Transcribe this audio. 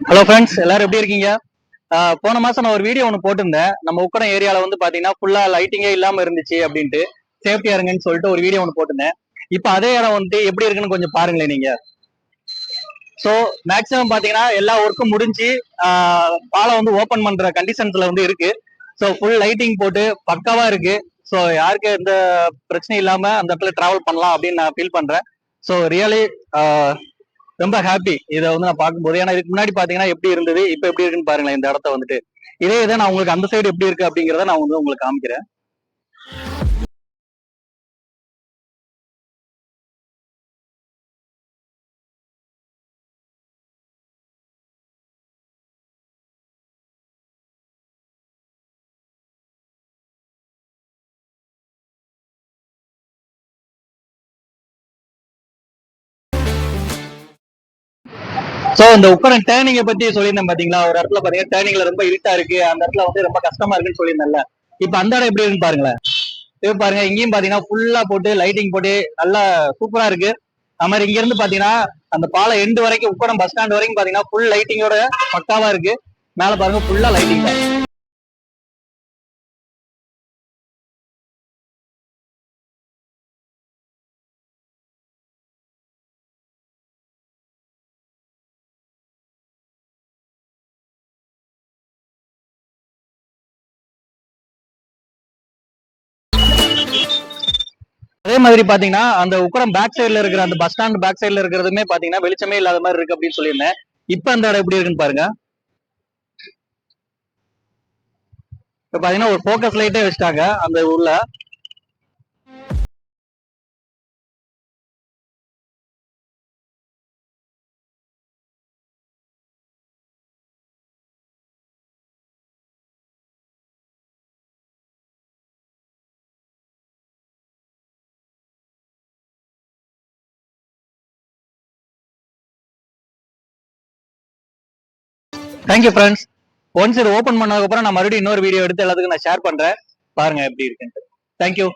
Hello friends, எல்லாரும் எப்படி இருக்கீங்க? போன மாசம் நான் ஒரு வீடியோ ஒன்று போட்டிருந்தேன். நம்ம உக்கடம் ஏரியால வந்து பாத்தீங்கன்னா ஃபுல்லா லைட்டிங்கே இல்லாம இருந்துச்சு அப்படின்ட்டு சேஃப்டியா இருங்கன்னு சொல்லிட்டு ஒரு வீடியோ ஒன்று போட்டிருந்தேன். இப்ப அதே இடம் வந்துட்டு எப்படி இருக்குன்னு கொஞ்சம் பாருங்களேன் நீங்க. ஸோ மேக்ஸிமம் பாத்தீங்கன்னா எல்லா ஒர்க்கும் முடிஞ்சு பாலம் வந்து ஓபன் பண்ற கண்டிஷன்ஸ்ல வந்து இருக்கு. ஸோ ஃபுல் லைட்டிங் போட்டு பக்காவா இருக்கு. ஸோ யாருக்கு எந்த பிரச்சனையும் இல்லாம அந்த இடத்துல டிராவல் பண்ணலாம் அப்படின்னு நான் ஃபீல் பண்றேன். ஸோ ரியலி ரொம்ப ஹாப்பி இதை வந்து நான் பார்க்கும்போது. ஏன்னா இதுக்கு முன்னாடி பாத்தீங்கன்னா எப்படி இருந்தது, இப்ப எப்படி இருக்குன்னு பாருங்களேன் இந்த இடத்த வந்துட்டு. இதே இதை நான் உங்களுக்கு அந்த சைடு எப்படி இருக்கு அப்படிங்கிறத நான் வந்து உங்களுக்கு காமிக்கிறேன். சோ இந்த உக்கடம் டேர்னிங்கை பத்தி சொல்லியிருந்தேன் பாத்தீங்களா, ஒரு இடத்துல பாத்தீங்கன்னா டேர்னிங்ல ரொம்ப இருட்டா இருக்கு, அந்த இடத்துல வந்து ரொம்ப கஷ்டமா இருக்குன்னு சொல்லியிருந்தேன்ல. இப்ப அந்த இடம் எப்படி இருக்குன்னு பாருங்களேன். இப்ப பாருங்க, இங்கேயும் பாத்தீங்கன்னா ஃபுல்லா போட்டு லைட்டிங் போட்டு நல்லா சூப்பரா இருக்கு. அது மாதிரி இங்க இருந்து பாத்தீங்கன்னா அந்த பாலம் எண்டு வரைக்கும், உக்கடம் பஸ் ஸ்டாண்ட் வரைக்கும் பாத்தீங்கன்னா ஃபுல் லைட்டிங்கோட பக்காவா இருக்கு. மேல பாருங்க ஃபுல்லா லைட்டிங் தான். அதே மாதிரி பாத்தீங்கன்னா அந்த உக்கடம் பேக் சைடுல இருக்கிற அந்த பஸ் ஸ்டாண்ட் பேக் சைடுல இருக்கிறதுமே பாத்தீங்கன்னா வெளிச்சமே இல்லாத மாதிரி இருக்கு அப்படின்னு சொல்லியிருந்தேன். இப்ப அந்த இடம் எப்படி இருக்குன்னு பாருங்க. இப்ப பாத்தீங்கன்னா ஒரு போக்கஸ் லைட்டே வச்சுட்டாங்க அந்த ஊர்ல. Thank you friends. ஒன்ஸ் இது ஓபன் பண்ணதுக்கு அப்புறம் நான் மறுபடியும் இன்னொரு வீடியோ எடுத்து எல்லாத்துக்கும் நான் ஷேர் பண்றேன். பாருங்க எப்படி இருக்குன்ட்டு. தேங்க்யூ.